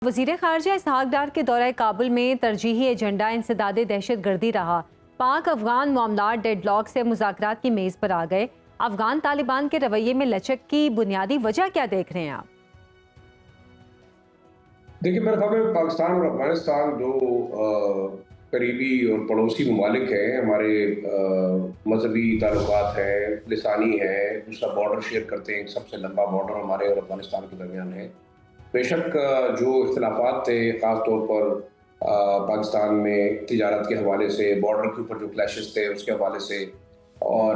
وزیر خارجہ اسحاق ڈار کے دورہ کابل میں ترجیحی ایجنڈا انسداد دہشت گردی رہا۔ پاک افغان معاملات ڈیڈ لاک سے مذاکرات کی میز پر آ گئے۔ افغان طالبان کے رویے میں لچک کی بنیادی وجہ کیا دیکھ رہے ہیں آپ؟ دیکھیے، میرے خیال میں پاکستان اور افغانستان دو قریبی اور پڑوسی ممالک ہیں۔ ہمارے مذہبی تعلقات ہیں، لسانی ہیں، دوسرا بارڈر شیئر کرتے ہیں۔ سب سے لمبا بارڈر ہمارے اور افغانستان کے درمیان ہے۔ بے شک جو اختلافات تھے، خاص طور پر پاکستان میں تجارت کے حوالے سے، بارڈر کے اوپر جو کلیشز تھے اس کے حوالے سے، اور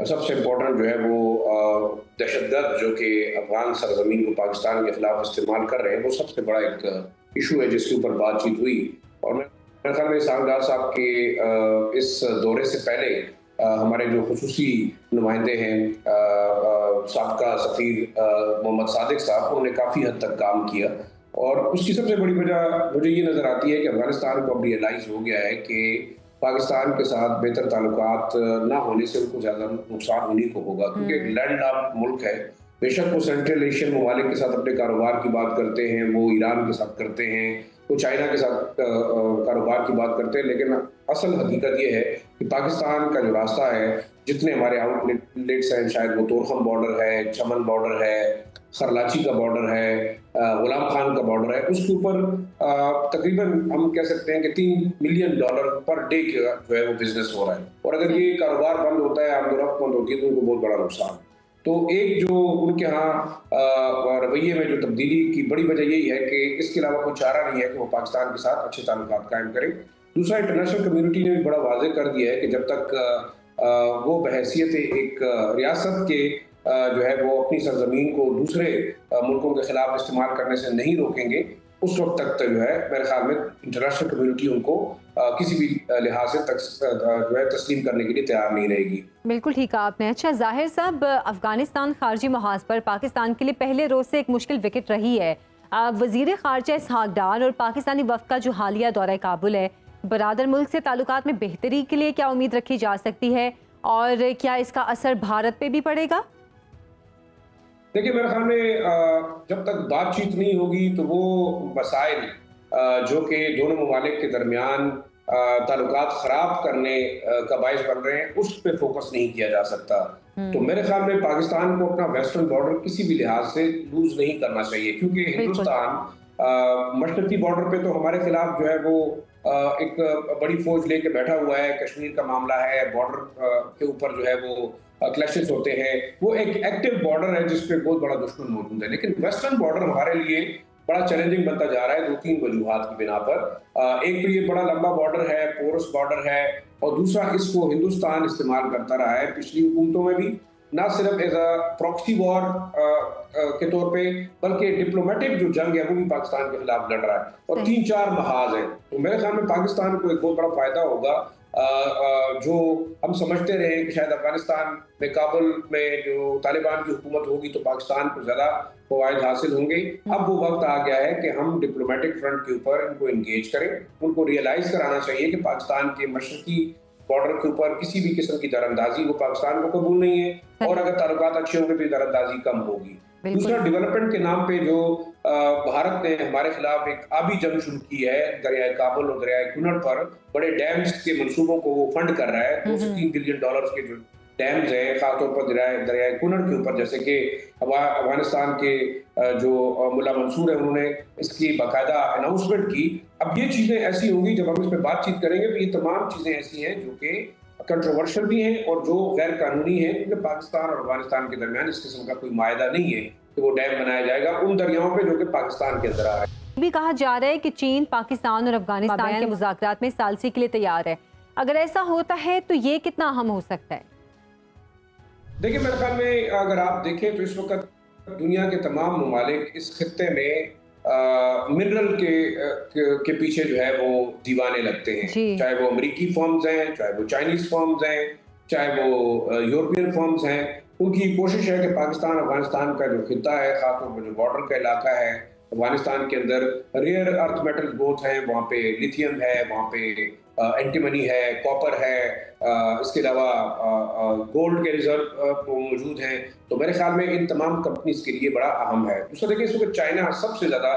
سب سے امپورٹنٹ جو ہے وہ دہشت گرد جو کہ افغان سرزمین کو پاکستان کے خلاف استعمال کر رہے ہیں، وہ سب سے بڑا ایک ایشو ہے جس کے اوپر بات چیت ہوئی۔ اور میرے خیال میں اسحاق ڈار صاحب کے اس دورے سے پہلے ہمارے جو خصوصی نمائندے ہیں، سابقہ سفیر محمد صادق صاحب، انہوں نے کافی حد تک کام کیا، اور اس کی سب سے بڑی وجہ مجھے یہ نظر آتی ہے کہ افغانستان کو اب ریئلائز ہو گیا ہے کہ پاکستان کے ساتھ بہتر تعلقات نہ ہونے سے ان کو زیادہ نقصان ہونے کو ہوگا، کیونکہ ایک لینڈ لاک ملک ہے۔ بے شک وہ سینٹرل ایشین ممالک کے ساتھ اپنے کاروبار کی بات کرتے ہیں، وہ ایران کے ساتھ کرتے ہیں، وہ چائنا کے ساتھ کاروبار کی بات کرتے ہیں، لیکن اصل حقیقت یہ ہے کہ پاکستان کا جو راستہ ہے، جتنے ہمارے آؤٹ لیٹس ہیں، شاید وہ تورخم بارڈر ہے، چمن بارڈر ہے، خرلاچی کا بارڈر ہے، غلام خان کا بارڈر ہے، اس کے اوپر تقریباً ہم کہہ سکتے ہیں کہ $3 ملین پر ڈے جو ہے وہ بزنس ہو رہا ہے، اور اگر یہ کاروبار بند ہوتا ہے، آمد و رفت بند ہوتی ہے، تو ان کو بہت بڑا نقصان۔ تو ایک جو ان کے ہاں رویے میں جو تبدیلی کی بڑی وجہ یہی ہے کہ اس کے علاوہ کوئی چارہ نہیں ہے کہ وہ پاکستان کے ساتھ اچھے تعلقات قائم کریں۔ دوسرا، انٹرنیشنل کمیونٹی نے بھی بڑا واضح کر دیا ہے کہ جب تک وہ بحیثیت ایک ریاست کے جو ہے وہ اپنی سرزمین کو دوسرے ملکوں کے خلاف استعمال کرنے سے نہیں روکیں گے، اس وقت تک جو ہے میرے خیال میں انٹرنیشنل کمیونٹی ان کو کسی بھی لحاظ سے جو ہے تسلیم کرنے کے لیے تیار نہیں رہے گی۔ بالکل ٹھیک کہا آپ نے۔ اچھا ظاہر صاحب، افغانستان خارجی محاذ پر پاکستان کے لیے پہلے روز سے ایک مشکل وکٹ رہی ہے۔ وزیر خارجہ اسحاق ڈار اور پاکستانی وفد کا جو حالیہ دورہ کابل ہے، برادر ملک سے تعلقات میں بہتری کے لیے کیا امید رکھی جا سکتی ہے، اور کیا اس کا اثر بھارت پہ بھی پڑے گا؟ دیکھیے، میرے خیال میں جب تک بات چیت نہیں ہوگی تو وہ مسائل جو کہ دونوں ممالک کے درمیان تعلقات خراب کرنے کا باعث بن رہے ہیں، اس پہ فوکس نہیں کیا جا سکتا۔ تو میرے خیال میں پاکستان کو اپنا ویسٹرن بارڈر کسی بھی لحاظ سے لوز نہیں کرنا چاہیے، کیونکہ ہندوستان مشرقی بارڈر پہ تو ہمارے خلاف جو ہے وہ ایک بڑی فوج لے کے بیٹھا ہوا ہے۔ کشمیر کا معاملہ ہے، بارڈر کے اوپر جو ہے وہ کلیشز ہوتے ہیں، وہ ایک ایکٹیو بارڈر ہے جس پہ بہت بڑا دشمن موجود ہے۔ لیکن ویسٹرن بارڈر ہمارے لیے بڑا چیلنجنگ بنتا جا رہا ہے 2-3 وجوہات کی بنا پر۔ ایک تو یہ بڑا لمبا بارڈر ہے، پورس بارڈر ہے، اور دوسرا اس کو ہندوستان استعمال کرتا رہا ہے پچھلی حکومتوں میں بھی، نہ صرف ایز اے پراکسی وار کے طور پہ، بلکہ ڈپلومیٹک جو جنگ ہے وہ بھی پاکستان کے خلاف لڑ رہا ہے، اور 3-4 محاذ ہیں۔ تو میرے خیال میں پاکستان کو ایک بہت بڑا فائدہ ہوگا، جو ہم سمجھتے رہے کہ شاید افغانستان میں کابل میں جو طالبان کی حکومت ہوگی تو پاکستان کو زیادہ فوائد حاصل ہوں گے۔ اب وہ وقت آ گیا ہے کہ ہم ڈپلومیٹک فرنٹ کے اوپر ان کو انگیج کریں، ان کو ریئلائز کرانا چاہیے کہ پاکستان کے مشرقی بارڈر کے اوپر کسی بھی قسم کی دراندازی وہ پاکستان کو قبول نہیں ہے، اور اگر تعلقات اچھے ہوں گے تو دراندازی کم ہوگی۔ دوسرا، ڈیولپمنٹ کے نام پہ جو بھارت نے ہمارے خلاف ایک آبی جنگ شروع کی ہے دریائے کابل اور دریائے کنڑ پر، بڑے ڈیمز کے منصوبوں کو وہ فنڈ کر رہا ہے۔ $2 بلین کے جو ڈیمز ہیں، خاص طور پر دریائے کنڑ کے اوپر، جیسے کہ افغانستان کے جو ملا منصور ہیں، انہوں نے اس کی باقاعدہ اناؤنسمنٹ کی۔ اب یہ چیزیں ایسی ہوں گی جب ہم اس پہ بات چیت کریں گے، تو یہ تمام چیزیں ایسی ہیں جو کہ کنٹروورشل بھی ہیں اور جو غیر قانونی ہیں، کیونکہ پاکستان اور افغانستان کے درمیان اس قسم کا کوئی معاہدہ نہیں ہے کہ وہ ڈیم بنایا جائے گا ان دریاؤں پہ جو کہ پاکستان کے اندر آ رہے ہیں۔ یہ بھی کہا جا رہا ہے کہ چین پاکستان اور افغانستان کے مذاکرات میں ثالثی کے لیے تیار ہے۔ اگر ایسا ہوتا ہے تو یہ کتنا اہم ہو سکتا ہے؟ دیکھیں، میرے خیال میں اگر آپ دیکھیں تو اس وقت دنیا کے تمام ممالک اس خطے میں منرل کے پیچھے جو ہے وہ دیوانے لگتے ہیں، چاہے وہ امریکی فرمز ہیں، چاہے وہ چائنیز فرمز ہیں، چاہے وہ یورپین فرمز ہیں۔ ان کی کوشش ہے کہ پاکستان افغانستان کا جو خطہ ہے، خاص طور پر جو بارڈر کا علاقہ ہے، افغانستان کے اندر ریئر ارتھ میٹلز بہت ہیں، وہاں پہ لیتھیم ہے، وہاں پہ اینٹیمنی ہے، کاپر ہے، اس کے علاوہ گولڈ کے ریزرو موجود ہیں۔ تو میرے خیال میں ان تمام کمپنیز کے لیے بڑا اہم ہے۔ دوسرا دیکھیں، اس وقت چائنا سب سے زیادہ